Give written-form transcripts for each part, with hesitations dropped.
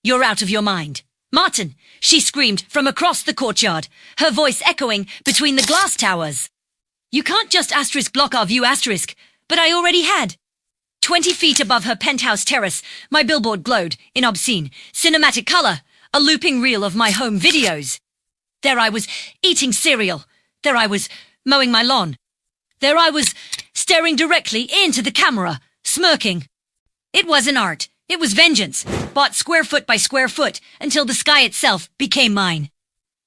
You're out of your mind. Martin, she screamed from across the courtyard, her voice echoing between the glass towers. You can't just block our view but I already had. 20 feet above her penthouse terrace, my billboard glowed in obscene, cinematic color, a looping reel of my home videos. There I was, eating cereal. There I was, mowing my lawn. There I was, staring directly into the camera, smirking. It wasn't art. It was vengeance, bought square foot by square foot until the sky itself became mine.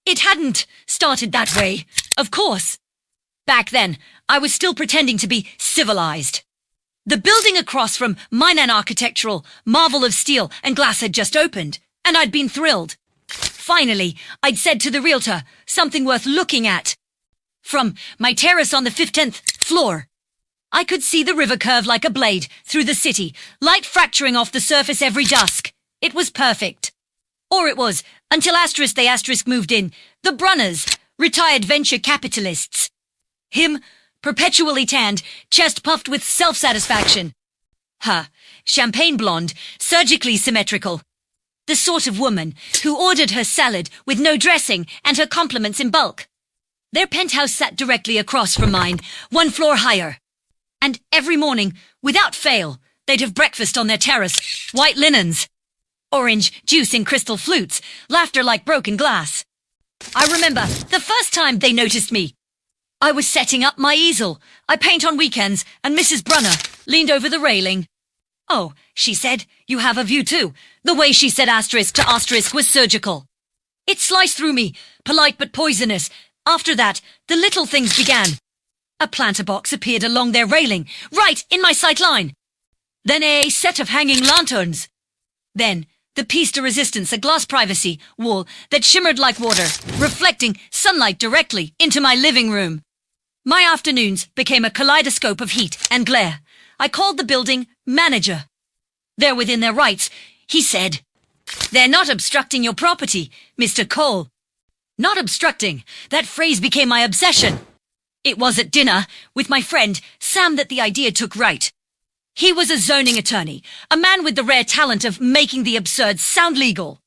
It hadn't started that way, of course. Back then, I was still pretending to be civilized. The building across from mine, an architectural marvel of steel and glass, had just opened, and I'd been thrilled. Finally, I'd said to the realtor, something worth looking at. From my terrace on the 15th floor, I could see the river curve like a blade through the city, light fracturing off the surface every dusk. It was perfect. Or it was, until they moved in. The Brunners, retired venture capitalists. Him, perpetually tanned, chest puffed with self-satisfaction. Her, champagne blonde, surgically symmetrical. The sort of woman who ordered her salad with no dressing and her compliments in bulk. Their penthouse sat directly across from mine, 1 floor higher. And every morning, without fail, they'd have breakfast on their terrace, white linens, orange juice in crystal flutes, laughter like broken glass. I remember the first time they noticed me. I was setting up my easel. I paint on weekends, and Mrs. Brunner leaned over the railing. Oh, she said, you have a view too. The way she said asterisk to asterisk was surgical. It sliced through me, polite but poisonous. After that, the little things began. A planter box appeared along their railing, right in my sight line. Then a set of hanging lanterns. Then the piece de resistance, a glass privacy wall that shimmered like water, reflecting sunlight directly into my living room. My afternoons became a kaleidoscope of heat and glare. I called the building manager. They're within their rights, he said. They're not obstructing your property, Mr. Cole. Not obstructing. That phrase became my obsession. It was at dinner with my friend Sam that the idea took right. He was a zoning attorney, a man with the rare talent of making the absurd sound legal.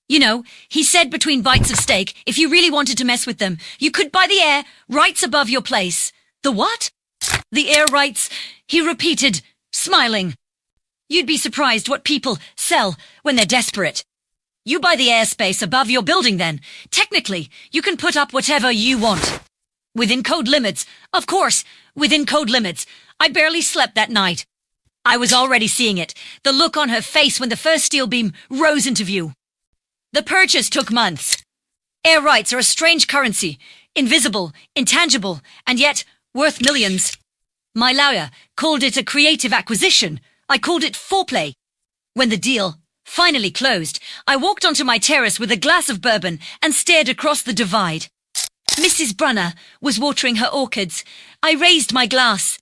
You know, he said between bites of steak, if you really wanted to mess with them, you could buy the air rights above your place. The what? The air rights, he repeated, smiling. You'd be surprised what people sell when they're desperate. You buy the airspace above your building then. Technically, you can put up whatever you want. Within code limits, of course, within code limits. I barely slept that night. I was already seeing it, the look on her face when the first steel beam rose into view. The purchase took months. Air rights are a strange currency, invisible, intangible, and yet worth millions. My lawyer called it a creative acquisition. I called it foreplay. When the deal finally closed, I walked onto my terrace with a glass of bourbon and stared across the divide. Mrs. Brunner was watering her orchids. I raised my glass.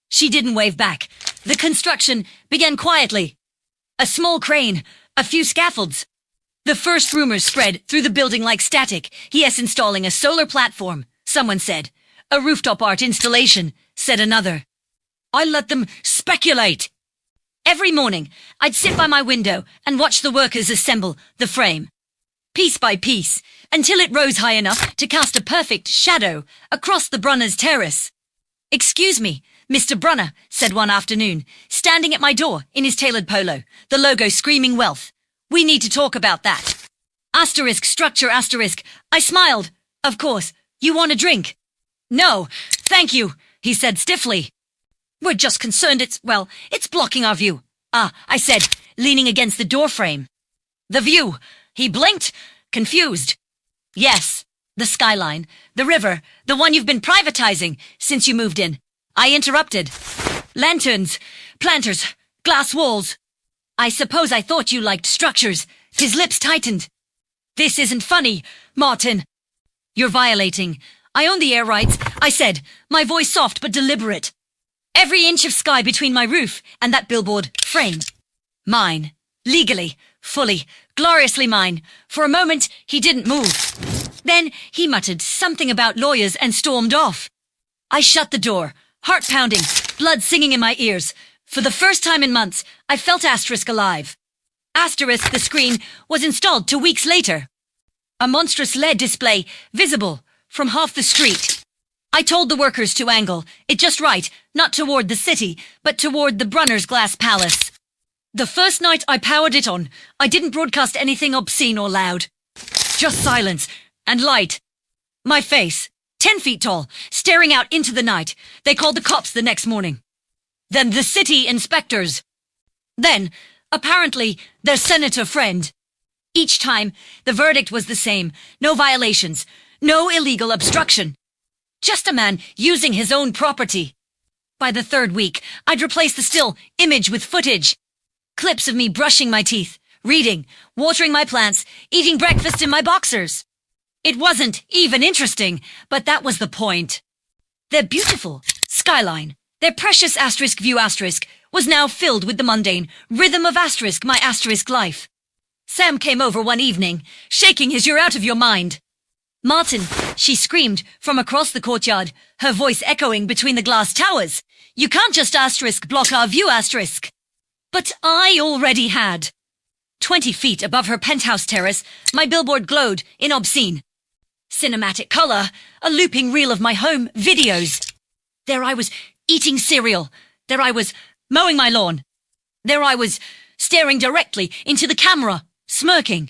She didn't wave back. The construction began quietly. A small crane, a few scaffolds. The first rumors spread through the building like static. Yes, installing a solar platform, someone said. A rooftop art installation, said another. I let them speculate. Every morning, I'd sit by my window and watch the workers assemble the frame. Piece by piece, until it rose high enough to cast a perfect shadow across the Brunner's terrace. Excuse me, Mr. Brunner, said one afternoon, standing at my door in his tailored polo, the logo screaming wealth. We need to talk about that. Asterisk, structure, asterisk. I smiled. Of course. You want a drink? No, thank you, he said stiffly. We're just concerned it's blocking our view. I said, leaning against the doorframe. The view. He blinked, confused. Yes, the skyline, the river, the one you've been privatizing since you moved in. I interrupted. Lanterns, planters, glass walls. I suppose I thought you liked structures. His lips tightened. This isn't funny, Martin. You're violating. I own the air rights, I said, my voice soft but deliberate. Every inch of sky between my roof and that billboard frame. Mine. Legally. Fully. Gloriously mine. For a moment, he didn't move. Then he muttered something about lawyers and stormed off. I shut the door, heart pounding, blood singing in my ears. For the first time in months, I felt asterisk alive. Asterisk the screen was installed 2 weeks later. A monstrous LED display visible from half the street. I told the workers to angle it just right, not toward the city, but toward the Brunner's glass palace. The first night I powered it on, I didn't broadcast anything obscene or loud. Just silence and light. My face, 10 feet tall, staring out into the night. They called the cops the next morning. Then the city inspectors. Then, apparently, their senator friend. Each time, the verdict was the same. No violations. No illegal obstruction. Just a man using his own property. By the third week, I'd replaced the still image with footage. Clips of me brushing my teeth, reading, watering my plants, eating breakfast in my boxers. It wasn't even interesting, but that was the point. Their beautiful skyline, their precious asterisk view asterisk, was now filled with the mundane rhythm of asterisk my asterisk life. Sam came over one evening, shaking his "You're out of your mind." "Martin," she screamed from across the courtyard, her voice echoing between the glass towers. "You can't just asterisk block our view asterisk." But I already had. 20 feet above her penthouse terrace, my billboard glowed in obscene cinematic color, a looping reel of my home videos. There I was eating cereal. There I was mowing my lawn. There I was staring directly into the camera, smirking.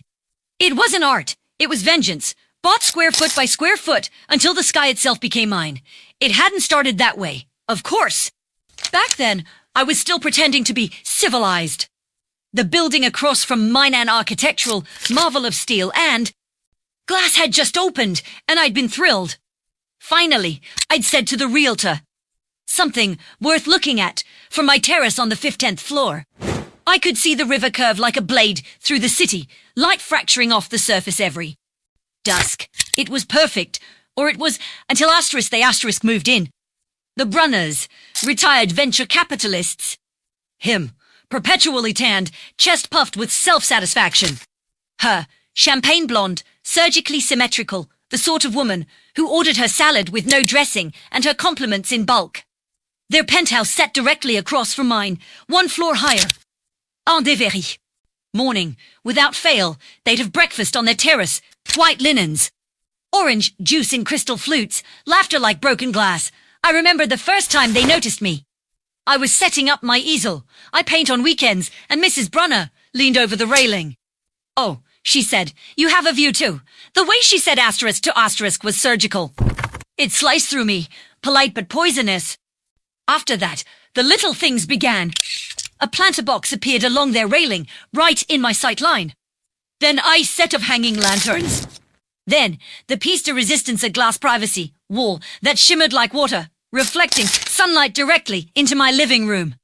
It wasn't art. It was vengeance. Bought square foot by square foot until the sky itself became mine. It hadn't started that way, of course. Back then, I was still pretending to be civilized. The building across from mine, an architectural marvel of steel, and glass had just opened, and I'd been thrilled. Finally, I'd said to the realtor, something worth looking at from my terrace on the 15th floor. I could see the river curve like a blade through the city, light fracturing off the surface every dusk. It was perfect, or it was until asterisk they asterisk moved in. The Brunners, retired venture capitalists. Him, perpetually tanned, chest puffed with self-satisfaction. Her, champagne blonde, surgically symmetrical, the sort of woman who ordered her salad with no dressing and her compliments in bulk. Their penthouse sat directly across from mine, 1 floor higher. En déverie. Morning, without fail, they'd have breakfast on their terrace, white linens, orange juice in crystal flutes, laughter like broken glass. I remember the first time they noticed me. I was setting up my easel. I paint on weekends, and Mrs. Brunner leaned over the railing. "Oh," she said, "you have a view too." The way she said asterisk to asterisk was surgical. It sliced through me, polite but poisonous. After that, the little things began. A planter box appeared along their railing, right in my sight line. Then a set of hanging lanterns. Then the piece de resistance, a glass privacy wall that shimmered like water, reflecting sunlight directly into my living room.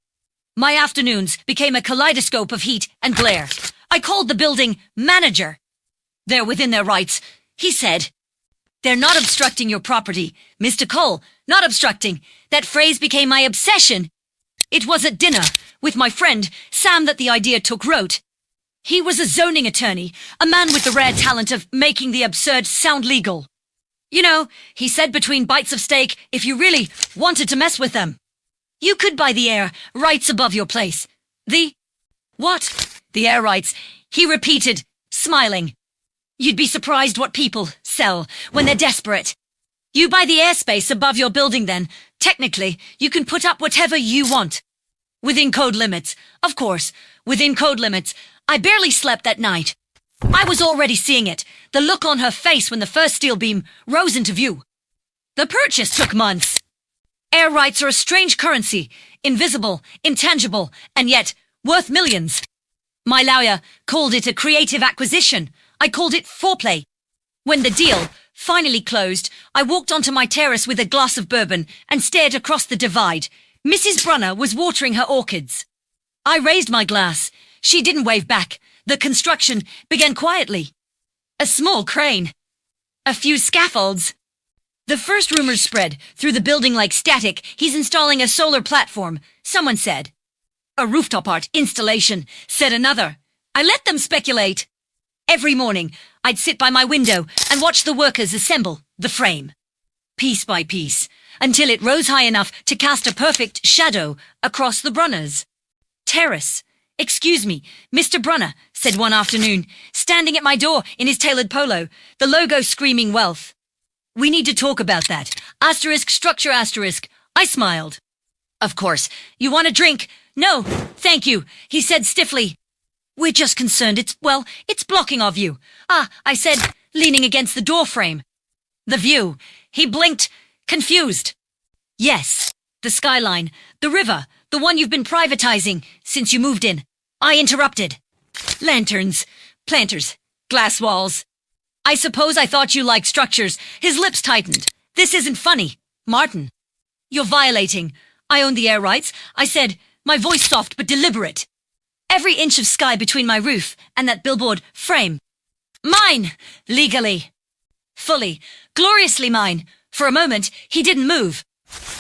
My afternoons became a kaleidoscope of heat and glare. I called the building manager. "They're within their rights," he said. "They're not obstructing your property, Mr. Cole, not obstructing." That phrase became my obsession. It was at dinner with my friend Sam that the idea took root. He was a zoning attorney, a man with the rare talent of making the absurd sound legal. "You know," he said between bites of steak, "if you really wanted to mess with them, you could buy the air rights above your place." "The what?" "The air rights," he repeated, smiling. "You'd be surprised what people sell when they're desperate. You buy the airspace above your building then. Technically, you can put up whatever you want. Within code limits. Of course, within code limits. I barely slept that night. I was already seeing it, the look on her face when the first steel beam rose into view. The purchase took months. Air rights are a strange currency, invisible, intangible, and yet worth millions. My lawyer called it a creative acquisition. I called it foreplay. When the deal finally closed, I walked onto my terrace with a glass of bourbon and stared across the divide. Mrs. Brunner was watering her orchids. I raised my glass. She didn't wave back. The construction began quietly. A small crane. A few scaffolds. The first rumors spread through the building like static. "He's installing a solar platform," someone said. "A rooftop art installation," said another. I let them speculate. Every morning, I'd sit by my window and watch the workers assemble the frame, piece by piece, until it rose high enough to cast a perfect shadow across the Brunner's terrace. "Excuse me, Mr. Brunner," said one afternoon, standing at my door in his tailored polo, the logo screaming wealth. We need to talk about that. Asterisk, structure, asterisk. I smiled. Of course. You want a drink? No, thank you, he said stiffly. We're just concerned it's blocking our view. I said, leaning against the door frame. The view. He blinked, confused. Yes, the skyline, the river, the one you've been privatizing since you moved in. I interrupted. Lanterns, planters, glass walls. I suppose I thought you liked structures. His lips tightened. This isn't funny, Martin. You're violating. I own the air rights, I said, my voice soft but deliberate. Every inch of sky between my roof and that billboard frame. Mine, legally. Fully, gloriously mine. For a moment, he didn't move.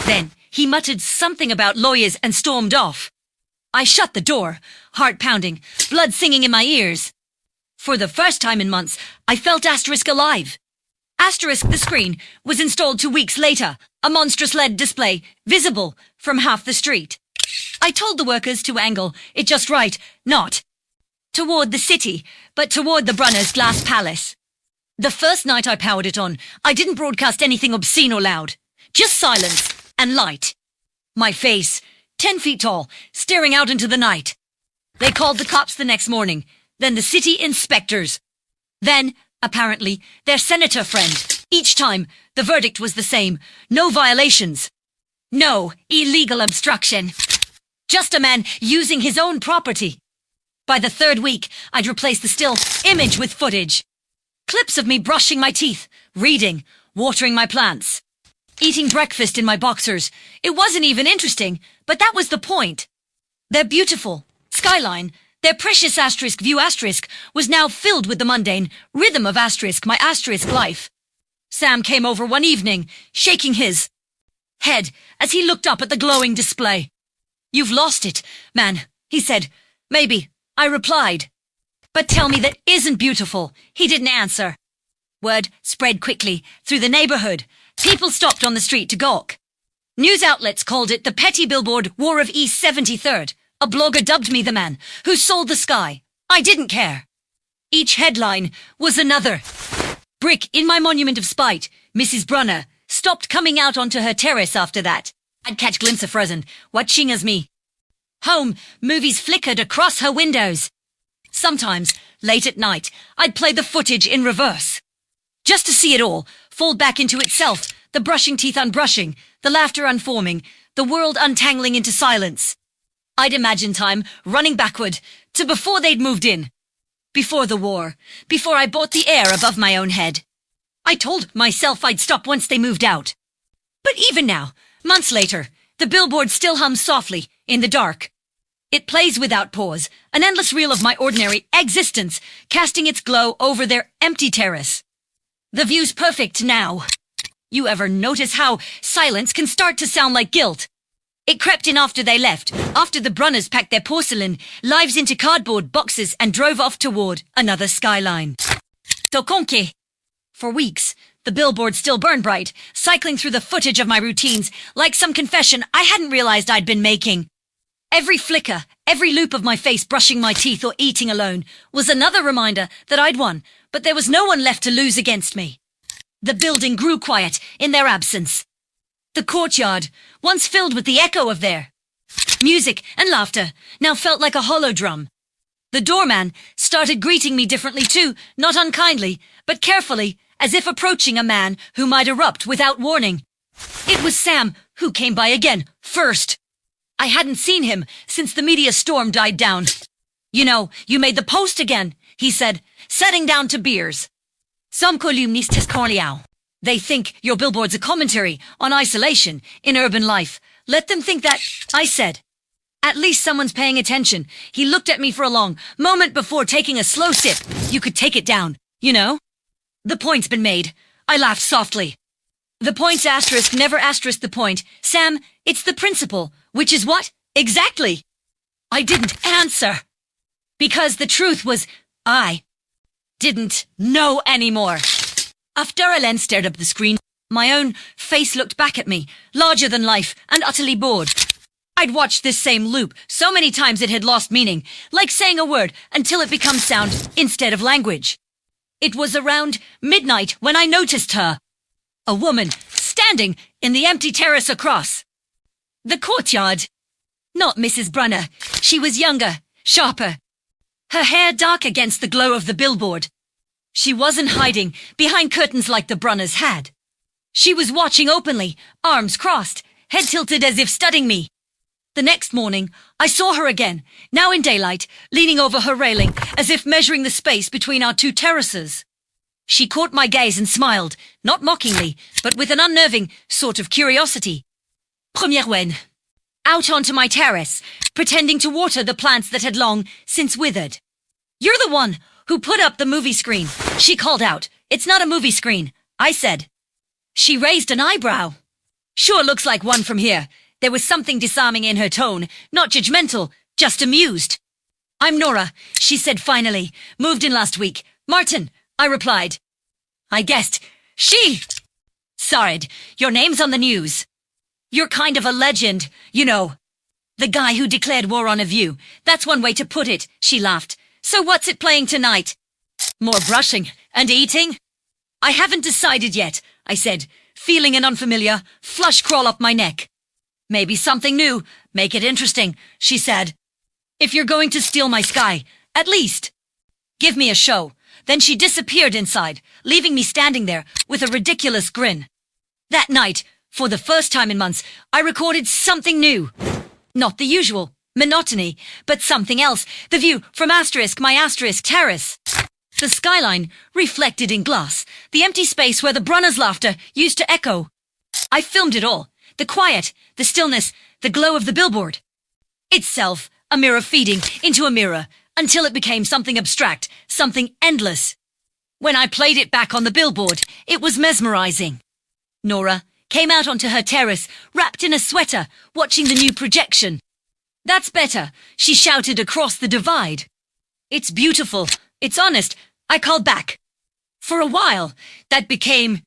Then he muttered something about lawyers and stormed off. I shut the door, heart pounding, blood singing in my ears. For the first time in months, I felt Asterisk alive. Asterisk, the screen, was installed 2 weeks later, a monstrous LED display, visible from half the street. I told the workers to angle it just right, not toward the city, but toward the Brunner's glass palace. The first night I powered it on, I didn't broadcast anything obscene or loud. Just silence and light. My face, 10 feet tall, staring out into the night. They called the cops the next morning, then the city inspectors. Then, apparently, their senator friend. Each time, the verdict was the same. No violations. No illegal obstruction. Just a man using his own property. By the third week, I'd replaced the still image with footage. Clips of me brushing my teeth, reading, watering my plants, eating breakfast in my boxers. It wasn't even interesting, but that was the point. Their beautiful skyline, their precious asterisk view asterisk, was now filled with the mundane rhythm of asterisk, my asterisk life. Sam came over one evening, shaking his head as he looked up at the glowing display. You've lost it, man, he said. Maybe, I replied. But tell me that isn't beautiful. He didn't answer. Word spread quickly through the neighborhood. People stopped on the street to gawk. News outlets called it the petty Billboard War of East 73rd. A blogger dubbed me the man who sold the sky. I didn't care. Each headline was another. Brick in my monument of spite, Mrs. Brunner stopped coming out onto her terrace after that. I'd catch glimpse of Frozen, watching as me. Home movies flickered across her windows. Sometimes, late at night, I'd play the footage in reverse. Just to see it all, fold back into itself, the brushing teeth unbrushing, the laughter unforming, the world untangling into silence. I'd imagine time running backward to before they'd moved in. Before the war, before I bought the air above my own head. I told myself I'd stop once they moved out. But even now, months later, the billboard still hums softly, in the dark. It plays without pause, an endless reel of my ordinary existence, casting its glow over their empty terrace. The view's perfect now. You ever notice how silence can start to sound like guilt? It crept in after they left, after the Brunners packed their porcelain lives into cardboard boxes and drove off toward another skyline. Tokonke. For weeks, the billboard still burned bright, cycling through the footage of my routines like some confession I hadn't realized I'd been making. Every flicker, every loop of my face brushing my teeth or eating alone was another reminder that I'd won, but there was no one left to lose against me. The building grew quiet in their absence. The courtyard, once filled with the echo of their music and laughter, now felt like a hollow drum. The doorman started greeting me differently too, not unkindly, but carefully, as if approaching a man who might erupt without warning. It was Sam who came by again, first. I hadn't seen him since the media storm died down. You know, you made the post again, he said, setting down to beers. Some columnistes corliao. They think your billboard's a commentary on isolation in urban life. Let them think that, I said. At least someone's paying attention. He looked at me for a long moment before taking a slow sip. You could take it down, you know? The point's been made. I laughed softly. The point's asterisk never asterisk the point. Sam, it's the principle. Which is what? Exactly. I didn't answer. Because the truth was, I didn't know anymore. After Ellen stared up the screen, my own face looked back at me, larger than life and utterly bored. I'd watched this same loop so many times it had lost meaning, like saying a word until it becomes sound instead of language. It was around midnight when I noticed her. A woman standing in the empty terrace across the courtyard. Not Mrs. Brunner. She was younger, sharper. Her hair dark against the glow of the billboard. She wasn't hiding behind curtains like the Brunners had. She was watching openly, arms crossed, head tilted as if studying me. The next morning, I saw her again, now in daylight, leaning over her railing, as if measuring the space between our two terraces. She caught my gaze and smiled, not mockingly, but with an unnerving sort of curiosity. Première when. Out onto my terrace, pretending to water the plants that had long since withered. You're the one who put up the movie screen, she called out. It's not a movie screen, I said. She raised an eyebrow. Sure looks like one from here. There was something disarming in her tone, not judgmental, just amused. I'm Nora, she said finally, moved in last week. Martin, I replied. I guessed. She sighed. Your name's on the news. You're kind of a legend, you know. The guy who declared war on a view. That's one way to put it, she laughed. So what's it playing tonight? More brushing and eating? I haven't decided yet, I said, feeling an unfamiliar flush crawl up my neck. Maybe something new. Make it interesting, she said. If you're going to steal my sky, at least give me a show. Then she disappeared inside, leaving me standing there with a ridiculous grin. That night, for the first time in months, I recorded something new. Not the usual monotony, but something else. The view from my asterisk terrace. The skyline reflected in glass, the empty space where the Brunner's laughter used to echo. I filmed it all. The quiet, the stillness, the glow of the billboard. Itself, a mirror feeding into a mirror, until it became something abstract, something endless. When I played it back on the billboard, it was mesmerizing. Nora came out onto her terrace, wrapped in a sweater, watching the new projection. That's better, she shouted across the divide. It's beautiful, it's honest, I called back. For a while, that became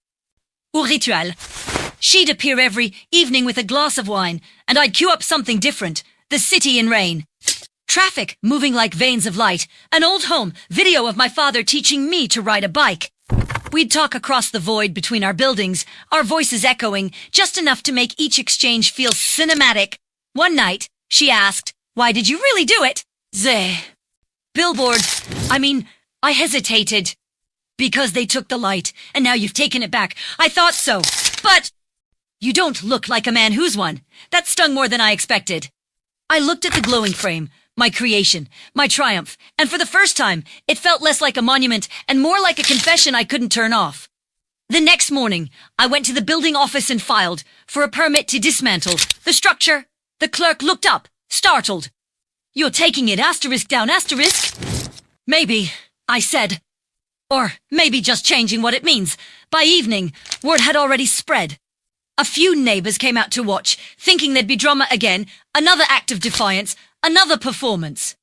ritual. She'd appear every evening with a glass of wine, and I'd cue up something different, the city in rain. Traffic moving like veins of light, an old home video of my father teaching me to ride a bike. We'd talk across the void between our buildings, our voices echoing, just enough to make each exchange feel cinematic. One night, she asked, why did you really do it? Billboard. I hesitated. Because they took the light, and now you've taken it back. I thought so. But you don't look like a man who's one. That stung more than I expected. I looked at the glowing frame, my creation, my triumph, and for the first time, it felt less like a monument and more like a confession I couldn't turn off. The next morning, I went to the building office and filed for a permit to dismantle the structure. The clerk looked up, startled. You're taking it asterisk down asterisk? Maybe, I said. Or maybe just changing what it means. By evening, word had already spread. A few neighbors came out to watch, thinking there'd be drama again, another act of defiance, another performance.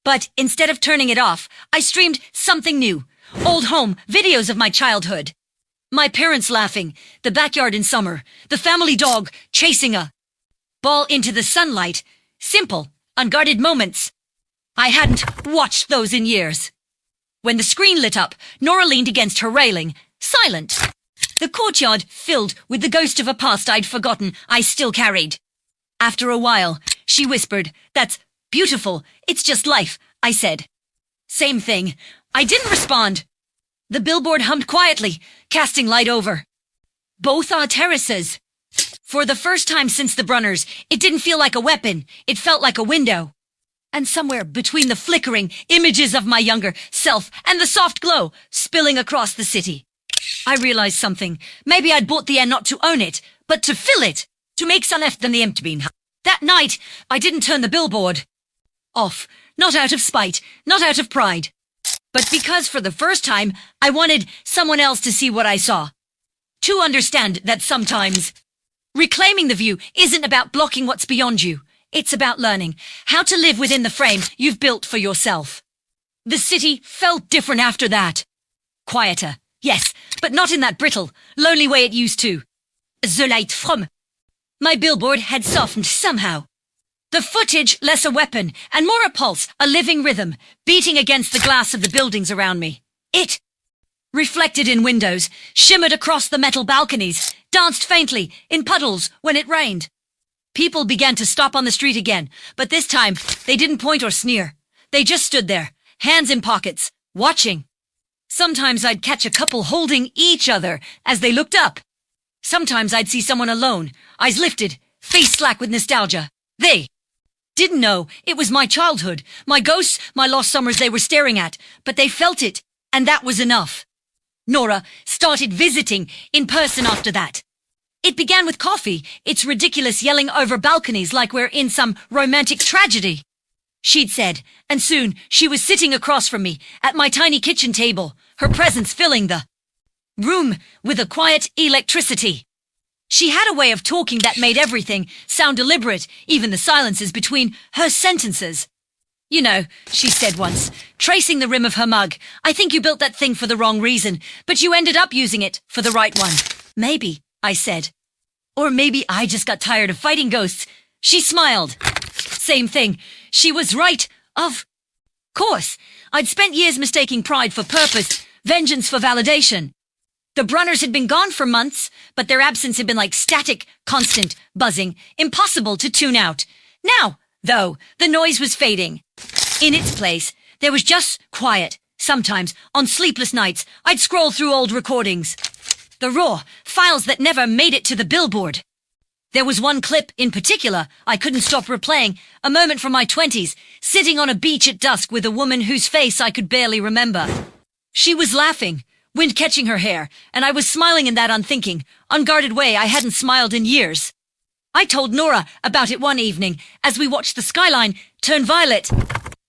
But instead of turning it off, I streamed something new. Old home videos of my childhood. My parents laughing, the backyard in summer, the family dog chasing a ball into the sunlight. Simple, unguarded moments. I hadn't watched those in years. When the screen lit up, Nora leaned against her railing, silent. The courtyard filled with the ghost of a past I'd forgotten I still carried. After a while, she whispered, that's beautiful, it's just life, I said. Same thing. I didn't respond. The billboard hummed quietly, casting light over both our terraces. For the first time since the Brunners, it didn't feel like a weapon, it felt like a window. And somewhere between the flickering images of my younger self and the soft glow spilling across the city, I realized something. Maybe I'd bought the air not to own it, but to fill it, to make some left than the empty bean. That night, I didn't turn the billboard off, not out of spite, not out of pride, but because for the first time, I wanted someone else to see what I saw. To understand that sometimes reclaiming the view isn't about blocking what's beyond you. It's about learning how to live within the frame you've built for yourself. The city felt different after that. Quieter, yes, but not in that brittle, lonely way it used to. The light from my billboard had softened somehow. The footage less a weapon and more a pulse, a living rhythm, beating against the glass of the buildings around me. It, reflected in windows, shimmered across the metal balconies, danced faintly in puddles when it rained. People began to stop on the street again, but this time they didn't point or sneer. They just stood there, hands in pockets, watching. Sometimes I'd catch a couple holding each other as they looked up. Sometimes I'd see someone alone, eyes lifted, face slack with nostalgia. They didn't know it was my childhood, my ghosts, my lost summers they were staring at, but they felt it, and that was enough. Nora started visiting in person after that. It began with coffee, its ridiculous yelling over balconies like we're in some romantic tragedy, she'd said, and soon she was sitting across from me at my tiny kitchen table, her presence filling the room with a quiet electricity. She had a way of talking that made everything sound deliberate, even the silences between her sentences. You know, she said once, tracing the rim of her mug, I think you built that thing for the wrong reason, but you ended up using it for the right one. Maybe, I said. Or maybe I just got tired of fighting ghosts. She smiled. Same thing. She was right. Of course. I'd spent years mistaking pride for purpose, vengeance for validation. The Brunners had been gone for months, but their absence had been like static, constant, buzzing, impossible to tune out. Now, though, the noise was fading. In its place, there was just quiet. Sometimes, on sleepless nights, I'd scroll through old recordings. The raw files that never made it to the Billboard. There was one clip in particular I couldn't stop replaying, a moment from my 20s, sitting on a beach at dusk with a woman whose face I could barely remember. She was laughing, wind catching her hair, and I was smiling in that unthinking, unguarded way I hadn't smiled in years. I told Nora about it one evening as we watched the skyline turn violet.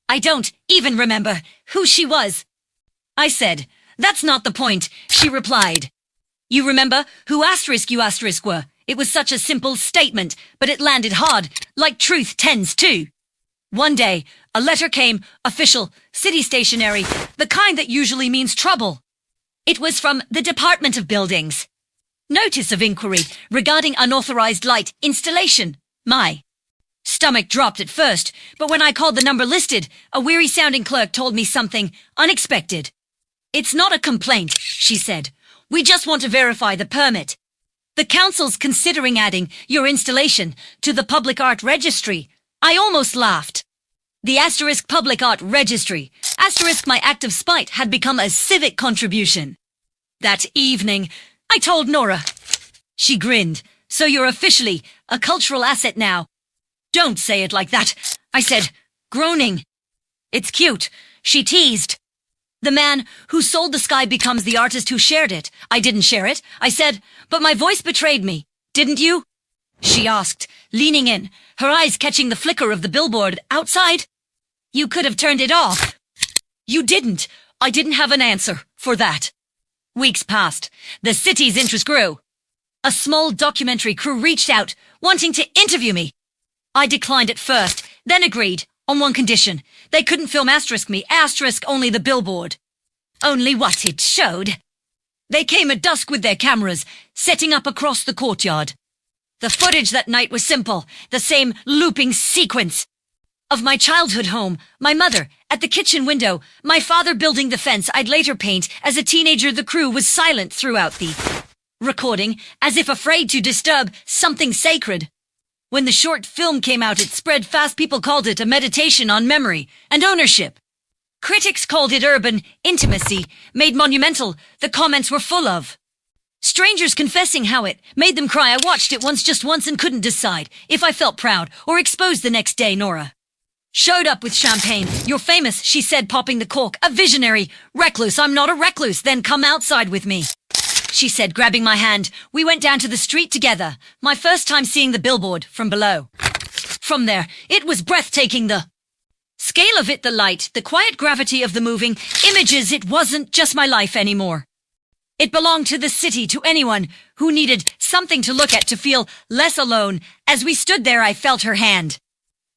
I don't even remember who she was. I said, that's not the point, she replied. You remember who you were. It was such a simple statement, but it landed hard, like truth tends to. One day, a letter came, official, city stationery, the kind that usually means trouble. It was from the Department of Buildings. Notice of inquiry regarding unauthorized light installation. My stomach dropped at first, but when I called the number listed, a weary-sounding clerk told me something unexpected. It's not a complaint, she said. We just want to verify the permit. The council's considering adding your installation to the Public Art Registry. I almost laughed. The * Public Art Registry. * my act of spite had become a civic contribution. That evening, I told Nora. She grinned. So you're officially a cultural asset now. Don't say it like that, I said, groaning. It's cute, she teased. The man who sold the sky becomes the artist who shared it. I didn't share it, I said, but my voice betrayed me. Didn't you? She asked, leaning in, her eyes catching the flicker of the billboard outside. You could have turned it off. You didn't. I didn't have an answer for that. Weeks passed. The city's interest grew. A small documentary crew reached out, wanting to interview me. I declined at first, then agreed, on one condition. They couldn't film me, only the billboard. Only what it showed. They came at dusk with their cameras, setting up across the courtyard. The footage that night was simple, the same looping sequence. Of my childhood home, my mother, at the kitchen window, my father building the fence I'd later paint. As a teenager, the crew was silent throughout the recording, as if afraid to disturb something sacred. When the short film came out, it spread fast. People called it a meditation on memory and ownership. Critics called it urban intimacy, made monumental. The comments were full of strangers confessing how it made them cry. I watched it just once and couldn't decide if I felt proud or exposed the next day. Nora showed up with champagne. You're famous, she said, popping the cork. A visionary. Recluse. I'm not a recluse. Then come outside with me, she said, grabbing my hand. We went down to the street together. My first time seeing the billboard from below. From there, it was breathtaking. The scale of it, the light, the quiet gravity of the moving images. It wasn't just my life anymore. It belonged to the city, to anyone who needed something to look at to feel less alone. As we stood there, I felt her hand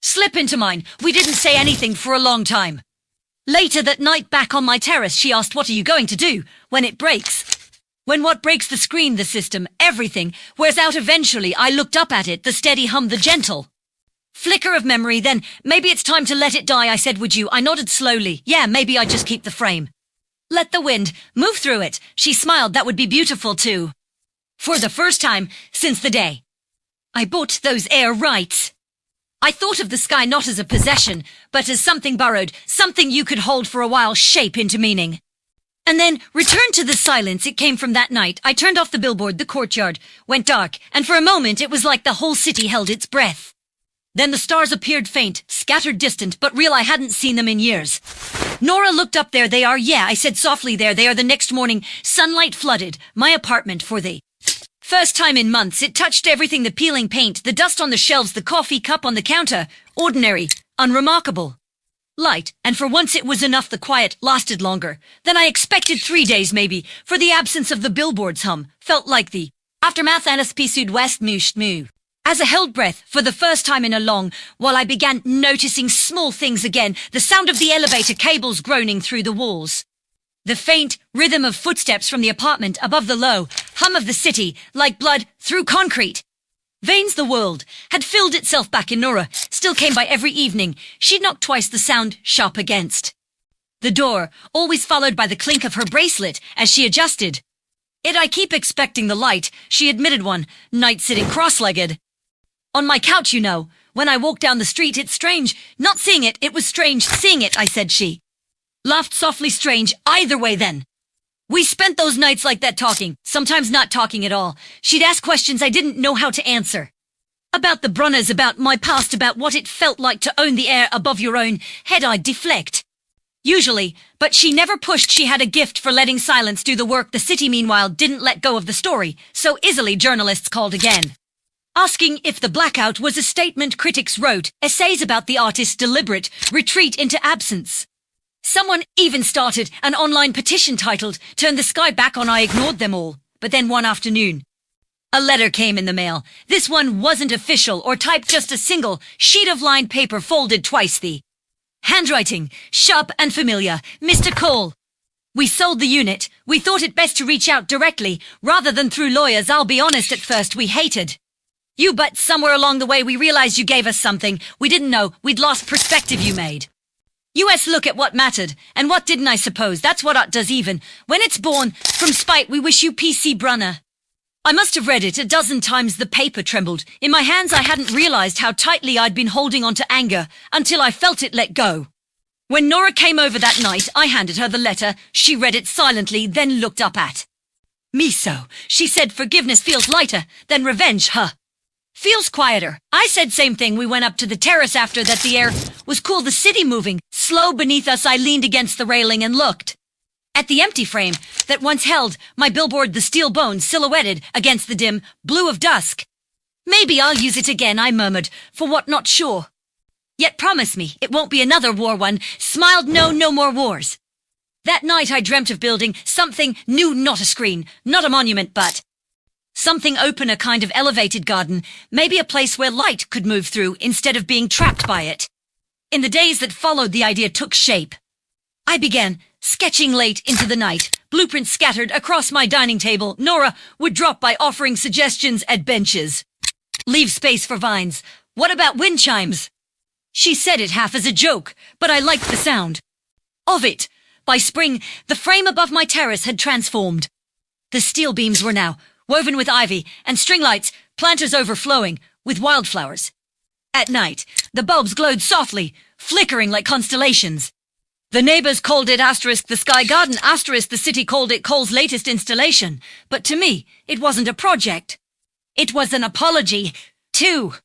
slip into mine. We didn't say anything for a long time. Later that night, back on my terrace, she asked, what are you going to do when it breaks? When what breaks? The screen, the system, everything wears out eventually. I looked up at it, the steady hum, the gentle Flicker of memory, then maybe it's time to let it die, I said, would you? I nodded slowly. Yeah, maybe I'd just keep the frame. Let the wind move through it. She smiled. That would be beautiful too. For the first time since the day I bought those air rights. I thought of the sky not as a possession, but as something borrowed, something you could hold for a while, shape into meaning. And then returned to the silence it came from that night. I turned off the billboard, the courtyard went dark, and for a moment it was like the whole city held its breath. Then the stars appeared faint, scattered distant, but real. I hadn't seen them in years. Nora looked up. There they are. Yeah, I said softly. There they are. The next morning, sunlight flooded my apartment for the first time in months. It touched everything, the peeling paint, the dust on the shelves, the coffee cup on the counter. Ordinary, unremarkable. Light, and for once it was enough. The quiet lasted longer than I expected. 3 days maybe, for the absence of the billboard's hum felt like the aftermath. NSP Sud-West moo. As I held breath for the first time in a long while, I began noticing small things again. The sound of the elevator cables groaning through the walls. The faint rhythm of footsteps from the apartment above, the low hum of the city like blood through concrete veins. The world had filled itself back in. Nora still came by every evening. She'd knock twice, the sound sharp against the door, always followed by the clink of her bracelet as she adjusted it. I keep expecting the light, she admitted one night, sitting cross-legged on my couch. You know, when I walk down the street, it's strange not seeing it. It was strange seeing it, I said. She laughed softly. Strange either way then. We spent those nights like that, talking, sometimes not talking at all. She'd ask questions I didn't know how to answer. About the Brunners, about my past, about what it felt like to own the air above your own head. I'd deflect, usually, but she never pushed. She had a gift for letting silence do the work. The city, meanwhile, didn't let go of the story so easily. Journalists called again, asking if the blackout was a statement. Critics wrote essays about the artist's deliberate retreat into absence. Someone even started an online petition titled "Turn the Sky Back On." I ignored them all, but then one afternoon, a letter came in the mail. This one wasn't official or typed, just a single sheet of lined paper folded twice. The handwriting, sharp and familiar. Mr. Cole, we sold the unit. We thought it best to reach out directly rather than through lawyers. I'll be honest, at first we hated you, but somewhere along the way we realized you gave us something we didn't know. We'd lost perspective. You made us look at what mattered and what didn't. I suppose that's what art does, even when it's born from spite. We wish you PC Brunner. I must have read it a dozen times. The paper trembled in my hands. I hadn't realized how tightly I'd been holding on to anger until I felt it let go. When Nora came over that night, I handed her the letter. She read it silently, then looked up at me. So, she said, forgiveness feels lighter than revenge, huh? Feels quieter. I said same thing. We went up to the terrace after that. The air was cool, the city moving slow beneath us. I leaned against the railing and looked at the empty frame that once held my billboard, the steel bones silhouetted against the dim blue of dusk. Maybe I'll use it again, I murmured, for what, not sure. Yet promise me it won't be another war. One smiled. No more wars. That night I dreamt of building something new, not a screen, not a monument, but something open, a kind of elevated garden, maybe a place where light could move through instead of being trapped by it. In the days that followed, the idea took shape. I began sketching late into the night, blueprints scattered across my dining table. Nora would drop by, offering suggestions at benches. Leave space for vines. What about wind chimes? She said it half as a joke, but I liked the sound of it. By spring, the frame above my terrace had transformed. The steel beams were now woven with ivy and string lights, planters overflowing with wildflowers. At night, the bulbs glowed softly, flickering like constellations. The neighbors called it * the sky garden, * the city called it Cole's latest installation. But to me, it wasn't a project. It was an apology to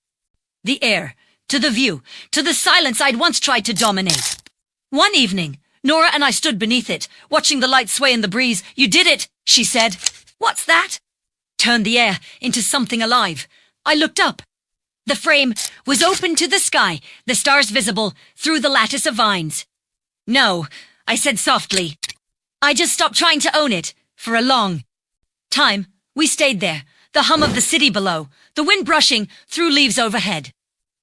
the air, to the view, to the silence I'd once tried to dominate. One evening, Nora and I stood beneath it, watching the light sway in the breeze. You did it, she said. What's that? Turned the air into something alive. I looked up. The frame was open to the sky, the stars visible through the lattice of vines. No, I said softly. I just stopped trying to own it. For a long time, we stayed there, the hum of the city below, the wind brushing through leaves overhead.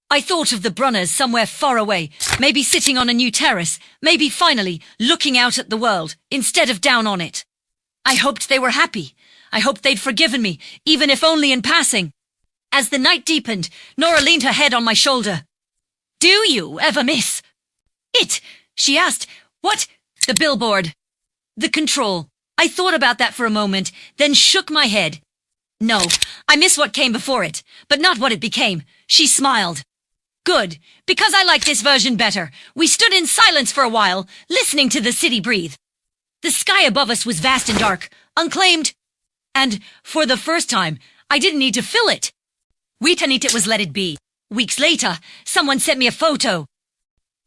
I thought of the Brunners somewhere far away, maybe sitting on a new terrace, maybe finally looking out at the world instead of down on it. I hoped they were happy. I hoped they'd forgiven me, even if only in passing. As the night deepened, Nora leaned her head on my shoulder. Do you ever miss it? She asked. What? The billboard. The control. I thought about that for a moment, then shook my head. No, I miss what came before it, but not what it became. She smiled. Good, because I like this version better. We stood in silence for a while, listening to the city breathe. The sky above us was vast and dark, unclaimed, and for the first time, I didn't need to fill it. It was let it be. Weeks later, someone sent me a photo.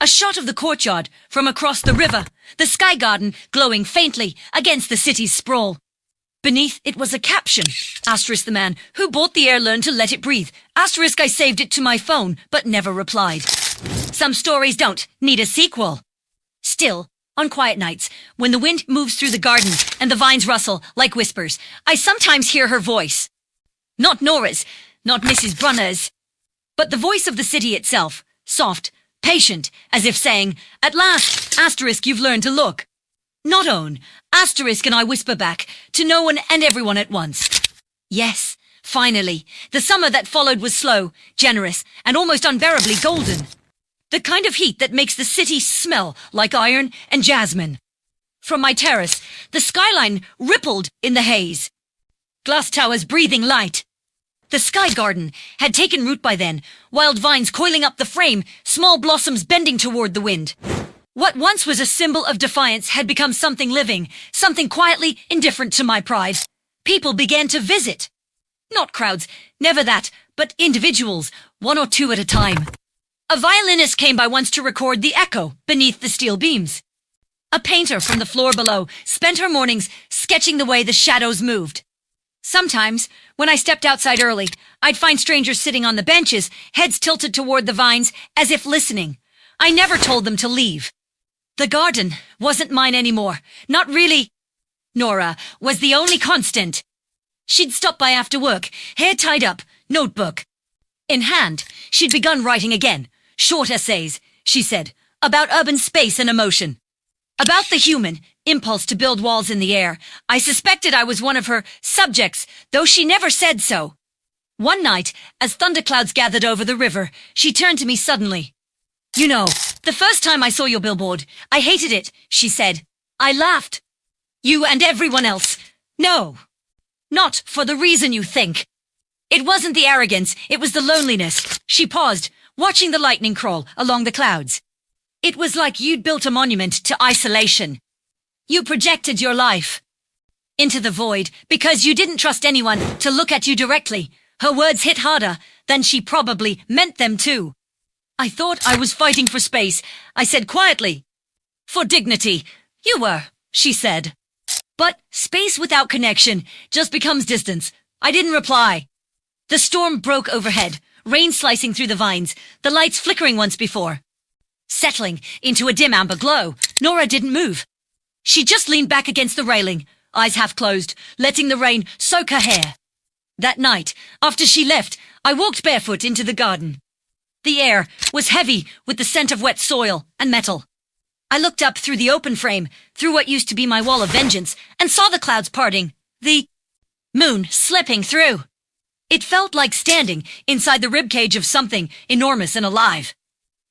A shot of the courtyard from across the river, the sky garden glowing faintly against the city's sprawl. Beneath it was a caption. Asterisk the man who bought the air learned to let it breathe. Asterisk I saved it to my phone, but never replied. Some stories don't need a sequel. Still, on quiet nights, when the wind moves through the garden and the vines rustle like whispers, I sometimes hear her voice. Not Nora's, not Mrs. Brunner's, but the voice of the city itself, soft, patient, as if saying, at last, asterisk, you've learned to look. Not own, asterisk, and I whisper back, to no one and everyone at once. Yes, finally, the summer that followed was slow, generous, and almost unbearably golden. The kind of heat that makes the city smell like iron and jasmine. From my terrace, the skyline rippled in the haze. Glass towers breathing light. The sky garden had taken root by then, wild vines coiling up the frame, small blossoms bending toward the wind. What once was a symbol of defiance had become something living, something quietly indifferent to my pride. People began to visit. Not crowds, never that, but individuals, one or two at a time. A violinist came by once to record the echo beneath the steel beams. A painter from the floor below spent her mornings sketching the way the shadows moved. Sometimes, when I stepped outside early, I'd find strangers sitting on the benches, heads tilted toward the vines, as if listening. I never told them to leave. The garden wasn't mine anymore. Not really. Nora was the only constant. She'd stop by after work, hair tied up, notebook in hand. She'd begun writing again. Short essays, she said, about urban space and emotion. About the human impulse to build walls in the air. I suspected I was one of her subjects, though she never said so. One night, as thunderclouds gathered over the river, she turned to me suddenly. You know, the first time I saw your billboard, I hated it, she said. I laughed. You and everyone else. No, not for the reason you think. It wasn't the arrogance, it was the loneliness. She paused, watching the lightning crawl along the clouds. It was like you'd built a monument to isolation. You projected your life into the void because you didn't trust anyone to look at you directly. Her words hit harder than she probably meant them to. I thought I was fighting for space, I said quietly. For dignity. You were, she said. But space without connection just becomes distance. I didn't reply. The storm broke overhead, rain slicing through the vines, the lights flickering once before. Settling into a dim amber glow, Nora didn't move. She just leaned back against the railing, eyes half closed, letting the rain soak her hair. That night, after she left, I walked barefoot into the garden. The air was heavy with the scent of wet soil and metal. I looked up through the open frame, through what used to be my wall of vengeance, and saw the clouds parting, the moon slipping through. It felt like standing inside the ribcage of something enormous and alive.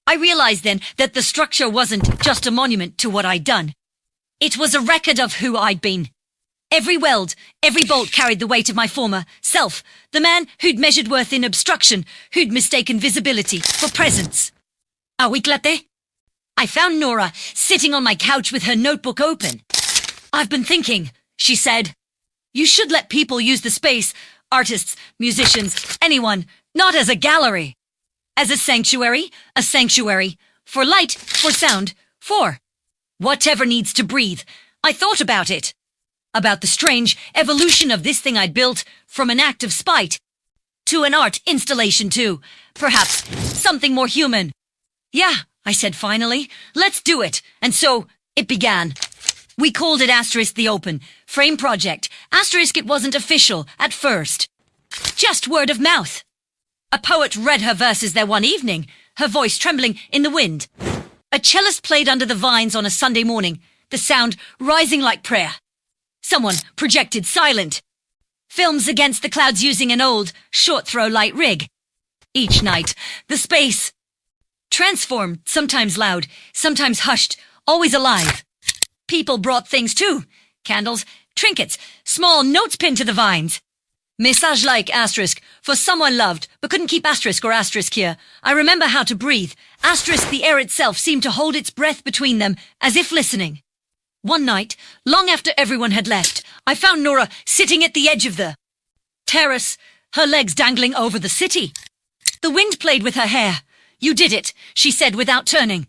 I realized then that the structure wasn't just a monument to what I'd done. It was a record of who I'd been. Every weld, every bolt carried the weight of my former self, the man who'd measured worth in obstruction, who'd mistaken visibility for presence. Are we glad? I found Nora sitting on my couch with her notebook open. I've been thinking, she said. You should let people use the space, artists, musicians, anyone, not as a gallery. As a sanctuary, for light, for sound, for whatever needs to breathe. I thought about it. About the strange evolution of this thing I'd built from an act of spite to an art installation too. Perhaps something more human. Yeah, I said finally. Let's do it. And so it began. We called it Asterisk the Open Frame Project. Asterisk it wasn't official at first. Just word of mouth. A poet read her verses there one evening, her voice trembling in the wind. A cellist played under the vines on a Sunday morning, the sound rising like prayer. Someone projected silent. Films against the clouds using an old, short-throw light rig. Each night, the space Transformed, sometimes loud, sometimes hushed, always alive. People brought things too. Candles, trinkets, small notes pinned to the vines. Message like asterisk, for someone loved, but couldn't keep asterisk or asterisk here. I remember how to breathe. Asterisk, the air itself seemed to hold its breath between them, as if listening. One night, long after everyone had left, I found Nora sitting at the edge of the terrace, her legs dangling over the city. The wind played with her hair. You did it, she said without turning.